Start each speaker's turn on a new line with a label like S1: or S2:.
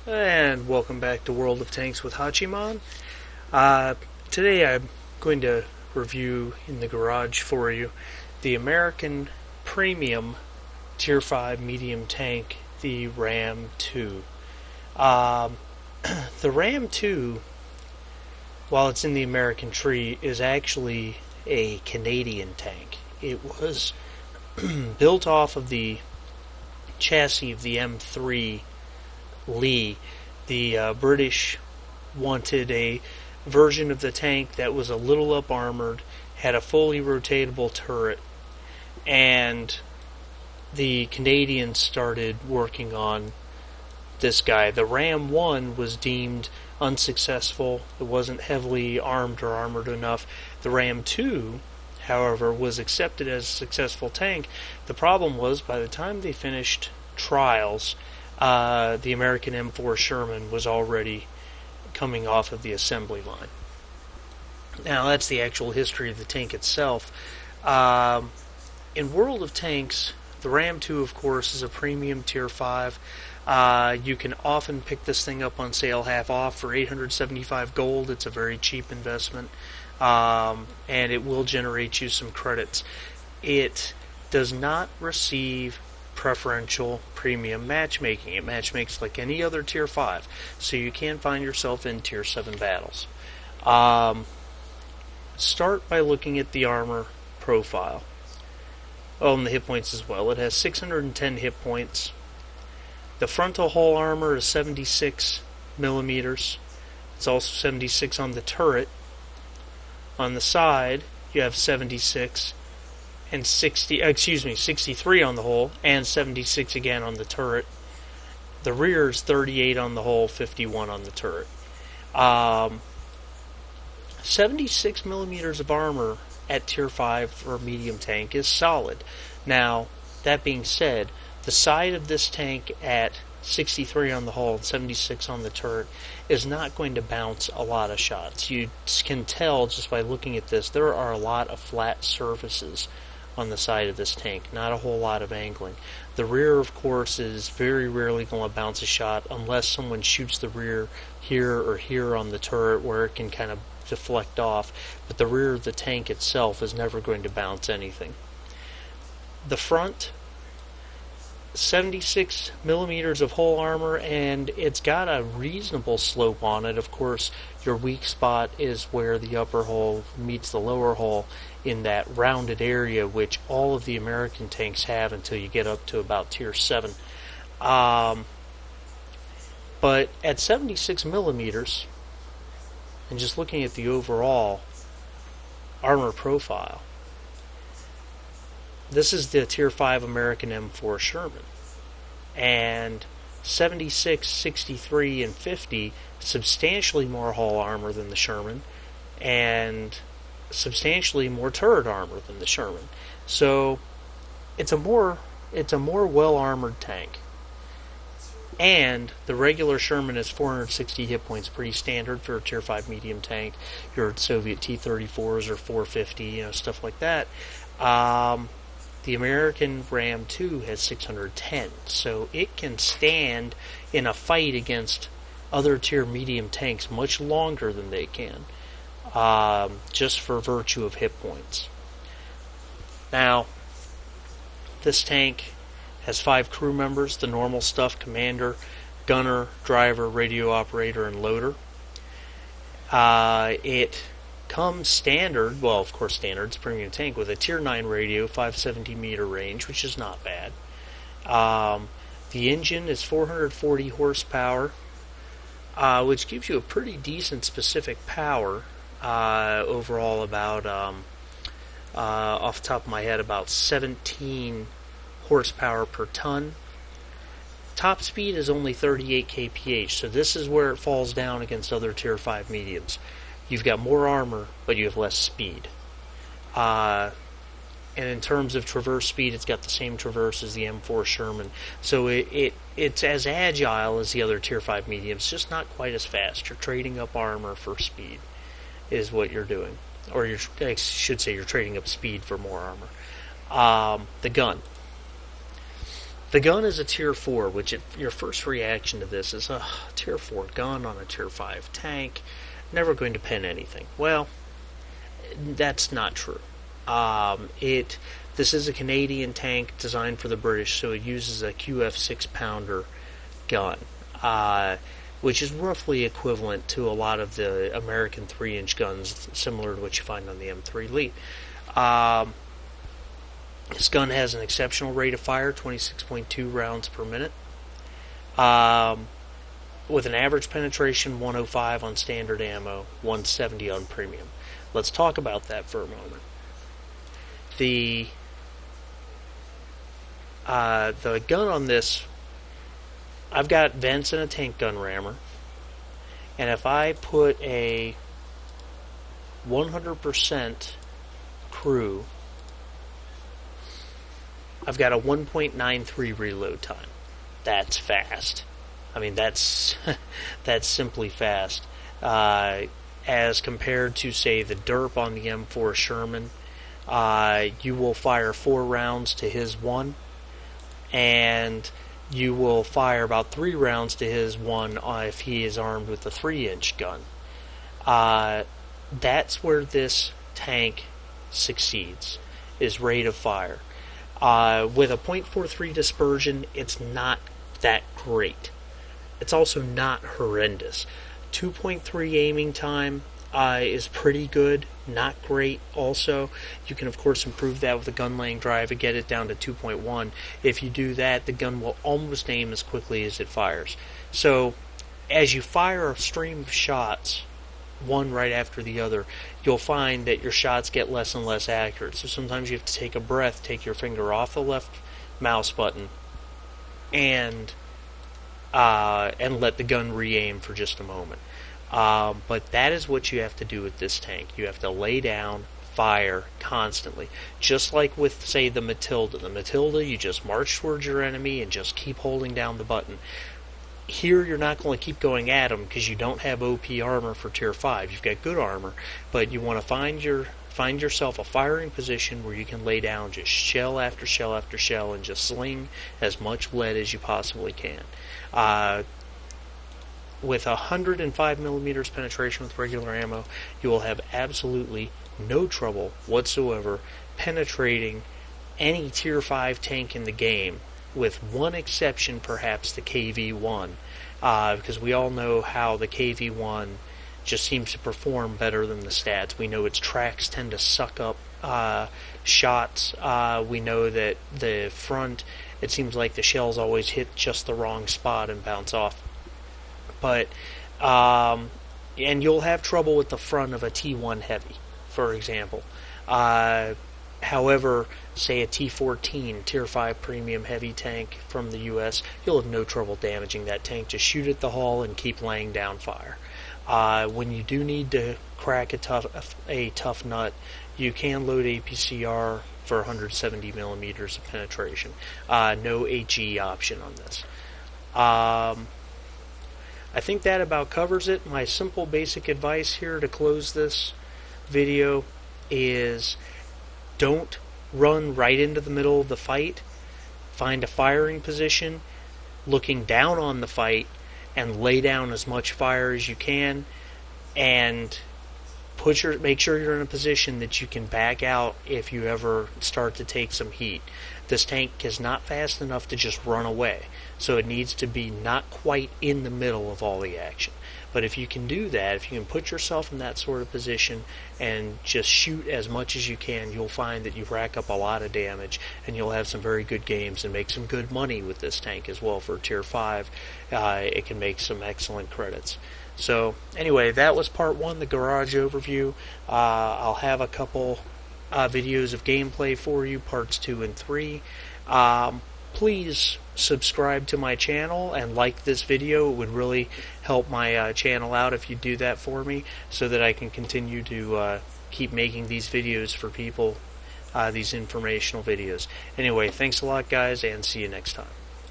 S1: And welcome back to World of Tanks with Hachiman. Today I'm going to review in the garage for you the American Premium Tier 5 medium tank, the Ram 2. The Ram 2, while it's in the American tree, is actually a Canadian tank. It was built off of the chassis of the M3 Lee. The British wanted a version of the tank that was a little up armored, had a fully rotatable turret, and the Canadians started working on this guy. The Ram 1 was deemed unsuccessful. It wasn't heavily armed or armored enough. The Ram 2, however, was accepted as a successful tank. The problem was, by the time they finished trials, the American M4 Sherman was already coming off of the assembly line. Now, that's the actual history of the tank itself. In World of Tanks, the Ram 2, of course, is a premium Tier 5. You can often pick this thing up on sale half off for 875 gold. It's a very cheap investment, and it will generate you some credits. It does not receive preferential premium matchmaking. It matchmakes like any other Tier 5, so you can find yourself in Tier 7 battles. Start by looking at the armor profile. Oh, and the hit points as well. It has 610 hit points. The frontal hull armor is 76 millimeters. It's also 76 on the turret. On the side, you have 76 and 63 on the hull, and 76 again on the turret. The rear is 38 on the hull, 51 on the turret. 76 millimeters of armor at Tier 5 for a medium tank is solid. Now, that being said, the side of this tank at 63 on the hull and 76 on the turret is not going to bounce a lot of shots. You can tell just by looking at this, there are a lot of flat surfaces on the side of this tank, not a whole lot of angling. The rear, of course, is very rarely going to bounce a shot unless someone shoots the rear here or here on the turret where it can kind of deflect off, but the rear of the tank itself is never going to bounce anything. The front, 76 millimeters of hull armor, and it's got a reasonable slope on it. Of course, your weak spot is where the upper hull meets the lower hull in that rounded area, which all of the American tanks have until you get up to about Tier 7. But at 76 millimeters, and just looking at the overall armor profile, this is the Tier 5 American M4 Sherman. And 76, 63, and 50, substantially more hull armor than the Sherman, and substantially more turret armor than the Sherman. So it's a more well-armored tank. And the regular Sherman is 460 hit points, pretty standard for a Tier 5 medium tank. Your Soviet T-34s are 450, stuff like that. The American Ram 2 has 610, so it can stand in a fight against other tier medium tanks much longer than they can, just for virtue of hit points. Now, this tank has 5 crew members, the normal stuff: commander, gunner, driver, radio operator, and loader. It comes standard, well, of course standard, it's a premium tank, with a Tier 9 radio, 570 meter range, which is not bad. The engine is 440 horsepower, which gives you a pretty decent specific power. Overall, about, off the top of my head, about 17 horsepower per ton. Top speed is only 38 kph, so this is where it falls down against other Tier 5 mediums. You've got more armor, but you have less speed. And in terms of traverse speed, it's got the same traverse as the M4 Sherman. So it's as agile as the other Tier 5 mediums, just not quite as fast. You're trading up armor for speed, is what you're doing. Or I should say you're trading up speed for more armor. The gun. The gun is a Tier 4, which your first reaction to this is, Tier 4 gun on a Tier 5 tank, never going to pen anything. Well, that's not true. This is a Canadian tank designed for the British, so it uses a QF 6-pounder gun, which is roughly equivalent to a lot of the American 3-inch guns, similar to what you find on the M3 Lee. This gun has an exceptional rate of fire, 26.2 rounds per minute, with an average penetration 105 on standard ammo, 170 on premium. Let's talk about that for a moment. The gun on this, I've got vents and a tank gun rammer, and if I put a 100% crew, I've got a 1.93 reload time. That's fast. I mean, that's simply fast. As compared to, say, the derp on the M4 Sherman, you will fire 4 rounds to his 1, and you will fire about 3 rounds to his 1 if he is armed with a 3-inch gun. That's where this tank succeeds, is rate of fire. With a .43 dispersion, it's not that great. It's also not horrendous. 2.3 aiming time is pretty good, not great also. You can, of course, improve that with a gun laying drive and get it down to 2.1. If you do that, the gun will almost aim as quickly as it fires. So, as you fire a stream of shots, one right after the other, you'll find that your shots get less and less accurate. So sometimes you have to take a breath, take your finger off the left mouse button, and let the gun re-aim for just a moment. But that is what you have to do with this tank. You have to lay down, fire constantly. Just like with, say, the Matilda. The Matilda, you just march towards your enemy and just keep holding down the button. Here, you're not going to keep going at them because you don't have OP armor for Tier 5. You've got good armor, but you want to find yourself a firing position where you can lay down just shell after shell after shell and just sling as much lead as you possibly can. With 105 millimeters penetration with regular ammo, you will have absolutely no trouble whatsoever penetrating any Tier 5 tank in the game, with one exception, perhaps the KV-1, because we all know how the KV-1 just seems to perform better than the stats. We know its tracks tend to suck up shots. We know that the front, it seems like the shells always hit just the wrong spot and bounce off. But, and you'll have trouble with the front of a T1 Heavy, for example. However, say a T14, Tier 5 Premium Heavy tank from the US, you'll have no trouble damaging that tank. Just shoot at the hull and keep laying down fire. When you do need to crack a tough nut, you can load APCR for 170 millimeters of penetration. No HE option on this. I think that about covers it. My simple basic advice here to close this video is don't run right into the middle of the fight. Find a firing position, looking down on the fight, and lay down as much fire as you can, and make sure you're in a position that you can back out if you ever start to take some heat. This tank is not fast enough to just run away, so it needs to be not quite in the middle of all the action. But if you can do that, if you can put yourself in that sort of position and just shoot as much as you can, you'll find that you rack up a lot of damage, and you'll have some very good games and make some good money with this tank as well. For Tier 5, it can make some excellent credits. So anyway, that was part 1, the garage overview. I'll have a couple videos of gameplay for you, parts 2 and 3. Please subscribe to my channel and like this video. It would really help my channel out if you do that for me, so that I can continue to keep making these videos for people, these informational videos. Anyway, thanks a lot, guys, and see you next time.